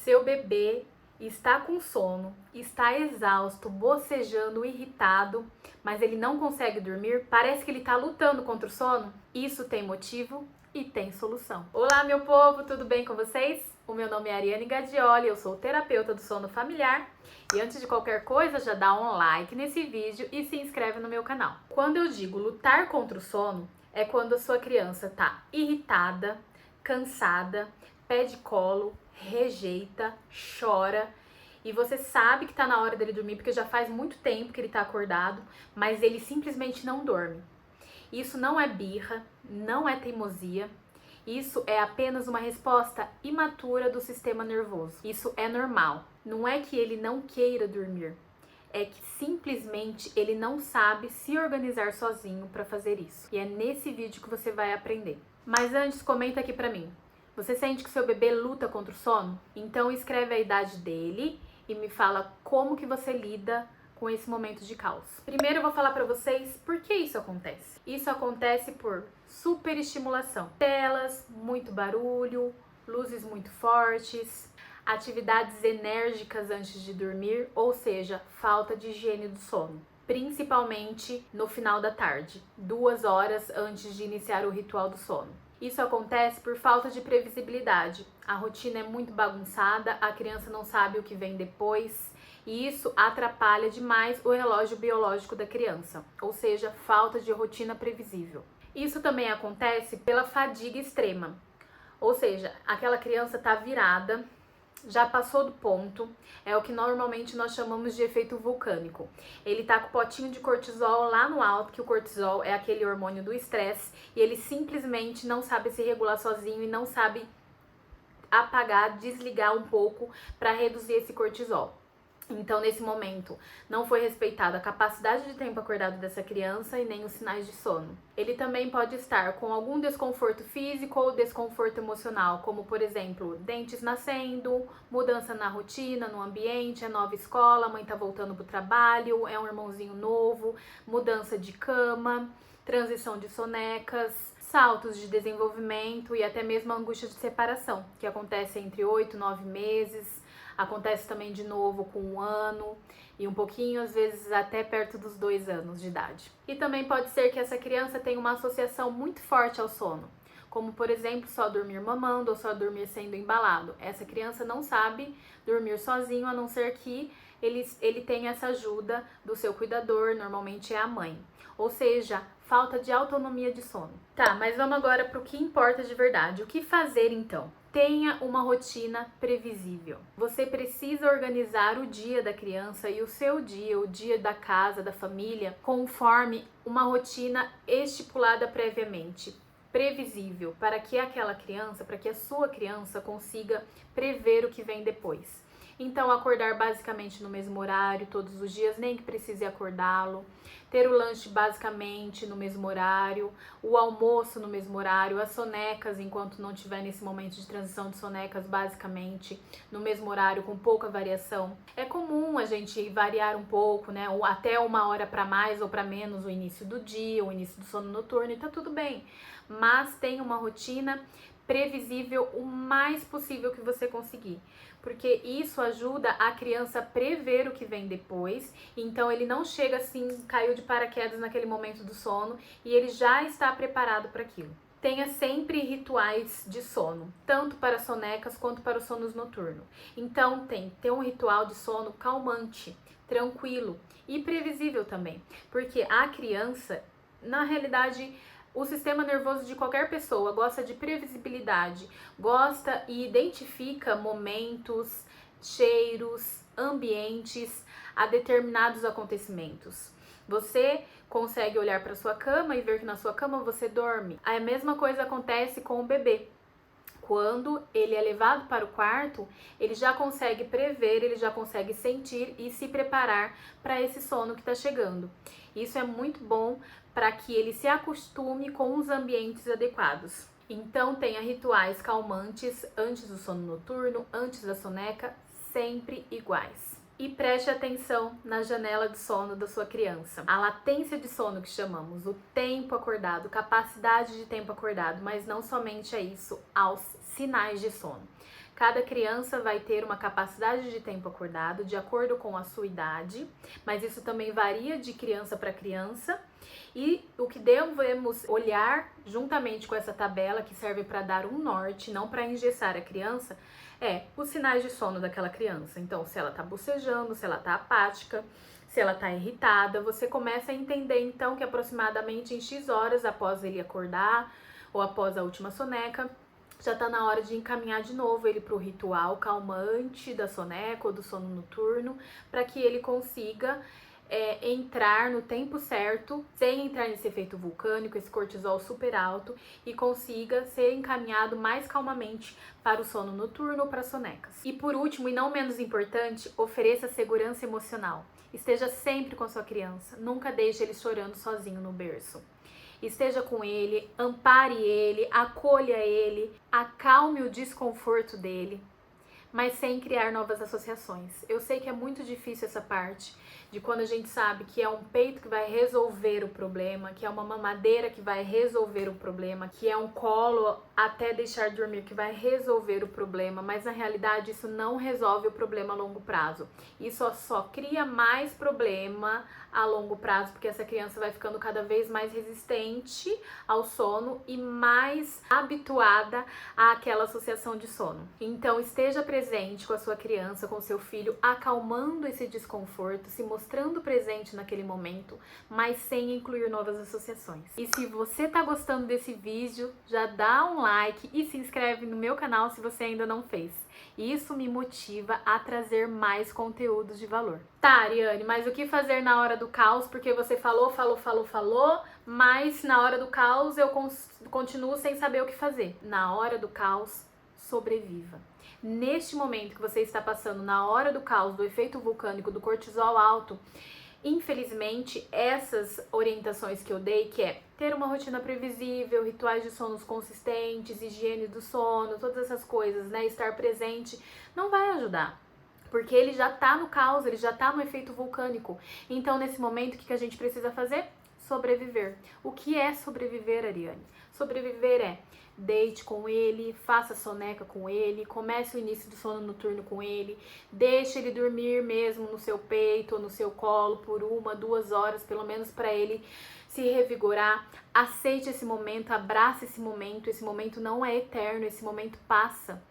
Seu bebê está com sono, está exausto, bocejando, irritado, mas ele não consegue dormir, parece que ele está lutando contra o sono. Isso tem motivo e tem solução. Olá, meu povo, tudo bem com vocês? O meu nome é Ariane Gadioli, eu sou terapeuta do sono familiar. E antes de qualquer coisa, já dá um like nesse vídeo e se inscreve no meu canal. Quando eu digo lutar contra o sono, é quando a sua criança está irritada, cansada, pede colo, rejeita, chora e você sabe que tá na hora dele dormir porque já faz muito tempo que ele tá acordado, mas ele simplesmente não dorme. Isso não é birra, não é teimosia, isso é apenas uma resposta imatura do sistema nervoso. Isso é normal. Não é que ele não queira dormir, é que simplesmente ele não sabe se organizar sozinho para fazer isso. E é nesse vídeo que você vai aprender. Mas antes, comenta aqui pra mim. Você sente que seu bebê luta contra o sono? Então escreve a idade dele e me fala como que você lida com esse momento de caos. Primeiro eu vou falar pra vocês por que isso acontece. Isso acontece por superestimulação. Telas, muito barulho, luzes muito fortes, atividades enérgicas antes de dormir, ou seja, falta de higiene do sono. Principalmente no final da tarde, 2 horas antes de iniciar o ritual do sono. Isso acontece por falta de previsibilidade. A rotina é muito bagunçada, a criança não sabe o que vem depois e isso atrapalha demais o relógio biológico da criança, ou seja, falta de rotina previsível. Isso também acontece pela fadiga extrema, ou seja, aquela criança está virada, já passou do ponto, é o que normalmente nós chamamos de efeito vulcânico. Ele tá com o potinho de cortisol lá no alto, que o cortisol é aquele hormônio do estresse, e ele simplesmente não sabe se regular sozinho e não sabe apagar, desligar um pouco para reduzir esse cortisol. Então, nesse momento, não foi respeitada a capacidade de tempo acordado dessa criança e nem os sinais de sono. Ele também pode estar com algum desconforto físico ou desconforto emocional, como, por exemplo, dentes nascendo, mudança na rotina, no ambiente, é nova escola, a mãe tá voltando pro trabalho, é um irmãozinho novo, mudança de cama, transição de sonecas, saltos de desenvolvimento e até mesmo a angústia de separação, que acontece entre 8 e 9 meses, acontece também de novo com 1 ano e um pouquinho, às vezes até perto dos 2 anos de idade. E também pode ser que essa criança tenha uma associação muito forte ao sono, como por exemplo, só dormir mamando ou só dormir sendo embalado. Essa criança não sabe dormir sozinho, a não ser que ele tenha essa ajuda do seu cuidador, normalmente é a mãe. Ou seja, falta de autonomia de sono. Tá, mas vamos agora para o que importa de verdade. O que fazer então? Tenha uma rotina previsível. Você precisa organizar o dia da criança e o seu dia, o dia da casa, da família, conforme uma rotina estipulada previamente, previsível, para que aquela criança, para que a sua criança consiga prever o que vem depois. Então, acordar basicamente no mesmo horário todos os dias, nem que precise acordá-lo. Ter o lanche basicamente no mesmo horário, o almoço no mesmo horário, as sonecas, enquanto não tiver nesse momento de transição de sonecas, basicamente no mesmo horário, com pouca variação. É comum a gente variar um pouco, né? Ou até 1 hora para mais ou para menos o início do dia, o início do sono noturno, e tá tudo bem. Mas tenha uma rotina previsível o mais possível que você conseguir, porque isso ajuda a criança a prever o que vem depois, então ele não chega assim, caiu de paraquedas naquele momento do sono e ele já está preparado para aquilo. Tenha sempre rituais de sono, tanto para sonecas quanto para os sonos noturnos. Então tem que ter um ritual de sono calmante, tranquilo e previsível também, porque a criança, na realidade, o sistema nervoso de qualquer pessoa gosta de previsibilidade, gosta e identifica momentos, cheiros, ambientes a determinados acontecimentos. Você consegue olhar para sua cama e ver que na sua cama você dorme. A mesma coisa acontece com o bebê. Quando ele é levado para o quarto, ele já consegue prever, ele já consegue sentir e se preparar para esse sono que está chegando. Isso é muito bom para que ele se acostume com os ambientes adequados. Então tenha rituais calmantes antes do sono noturno, antes da soneca, sempre iguais. E preste atenção na janela de sono da sua criança. A latência de sono que chamamos, o tempo acordado, capacidade de tempo acordado, mas não somente a isso, aos sinais de sono. Cada criança vai ter uma capacidade de tempo acordado de acordo com a sua idade, mas isso também varia de criança para criança. E o que devemos olhar juntamente com essa tabela, que serve para dar um norte, não para engessar a criança, é os sinais de sono daquela criança. Então, se ela tá bocejando, se ela tá apática, se ela tá irritada, você começa a entender então que aproximadamente em X horas após ele acordar ou após a última soneca, já tá na hora de encaminhar de novo ele para o ritual calmante da soneca ou do sono noturno, para que ele consiga entrar no tempo certo, sem entrar nesse efeito vulcânico, esse cortisol super alto, e consiga ser encaminhado mais calmamente para o sono noturno ou para sonecas. E por último, e não menos importante, ofereça segurança emocional. Esteja sempre com a sua criança, nunca deixe ele chorando sozinho no berço. Esteja com ele, ampare ele, acolha ele, acalme o desconforto dele, mas sem criar novas associações. Eu sei que é muito difícil essa parte de quando a gente sabe que é um peito que vai resolver o problema, que é uma mamadeira que vai resolver o problema, que é um colo até deixar de dormir que vai resolver o problema, mas na realidade isso não resolve o problema a longo prazo. Isso só cria mais problema a longo prazo, porque essa criança vai ficando cada vez mais resistente ao sono e mais habituada àquela associação de sono. Então esteja presente com a sua criança, com o seu filho, acalmando esse desconforto, se mostrando presente naquele momento, mas sem incluir novas associações. E se você tá gostando desse vídeo, já dá um like e se inscreve no meu canal se você ainda não fez. Isso me motiva a trazer mais conteúdos de valor. Tá, Ariane, mas o que fazer na hora do caos? Porque você falou, mas na hora do caos eu continuo sem saber o que fazer. Na hora do caos, sobreviva. Neste momento que você está passando, na hora do caos, do efeito vulcânico, do cortisol alto, infelizmente, essas orientações que eu dei, que é ter uma rotina previsível, rituais de sonos consistentes, higiene do sono, todas essas coisas, né? Estar presente, não vai ajudar. Porque ele já tá no caos, ele já tá no efeito vulcânico. Então, nesse momento, o que a gente precisa fazer? Sobreviver. O que é sobreviver, Ariane? Sobreviver é deite com ele, faça soneca com ele, comece o início do sono noturno com ele, deixe ele dormir mesmo no seu peito ou no seu colo por 1, 2 horas, pelo menos para ele se revigorar. Aceite esse momento, abrace esse momento não é eterno, esse momento passa.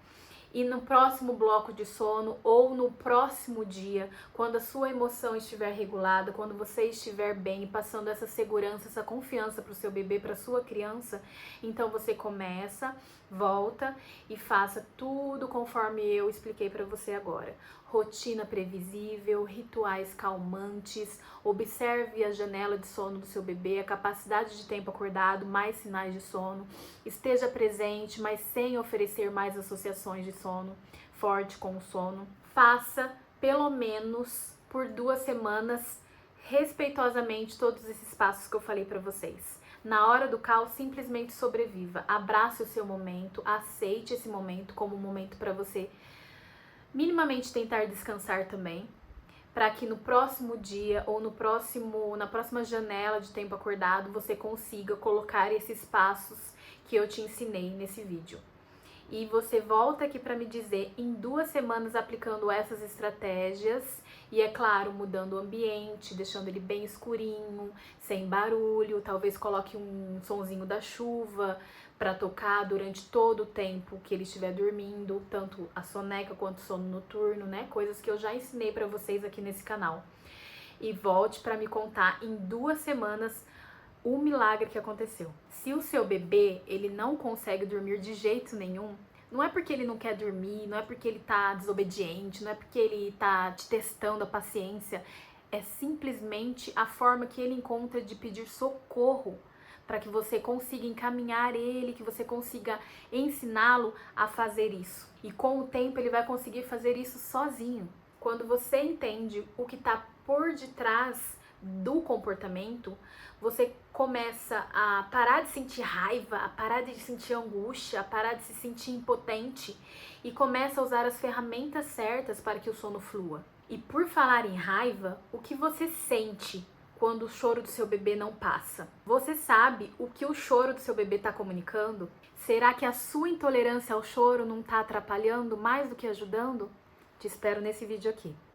E no próximo bloco de sono ou no próximo dia, quando a sua emoção estiver regulada, quando você estiver bem, passando essa segurança, essa confiança para o seu bebê, para a sua criança, então você começa, volta e faça tudo conforme eu expliquei para você agora. Rotina previsível, rituais calmantes, observe a janela de sono do seu bebê, a capacidade de tempo acordado, mais sinais de sono, esteja presente, mas sem oferecer mais associações de sono forte com o sono. Faça pelo menos por 2 semanas, respeitosamente, todos esses passos que eu falei para vocês. Na hora do caos, simplesmente sobreviva, abrace o seu momento, aceite esse momento como um momento para você minimamente tentar descansar também, para que no próximo dia ou na próxima janela de tempo acordado você consiga colocar esses passos que eu te ensinei nesse vídeo. E você volta aqui para me dizer em 2 semanas aplicando essas estratégias e, é claro, mudando o ambiente, deixando ele bem escurinho, sem barulho, talvez coloque um sonzinho da chuva para tocar durante todo o tempo que ele estiver dormindo, tanto a soneca quanto o sono noturno, né? Coisas que eu já ensinei para vocês aqui nesse canal. E volte para me contar em 2 semanas o milagre que aconteceu. Se o seu bebê, ele não consegue dormir de jeito nenhum, não é porque ele não quer dormir, não é porque ele tá desobediente, não é porque ele tá te testando a paciência, é simplesmente a forma que ele encontra de pedir socorro, para que você consiga encaminhar ele, que você consiga ensiná-lo a fazer isso. E com o tempo ele vai conseguir fazer isso sozinho. Quando você entende o que está por detrás do comportamento, você começa a parar de sentir raiva, a parar de sentir angústia, a parar de se sentir impotente e começa a usar as ferramentas certas para que o sono flua. E por falar em raiva, o que você sente quando o choro do seu bebê não passa? Você sabe o que o choro do seu bebê está comunicando? Será que a sua intolerância ao choro não está atrapalhando mais do que ajudando? Te espero nesse vídeo aqui.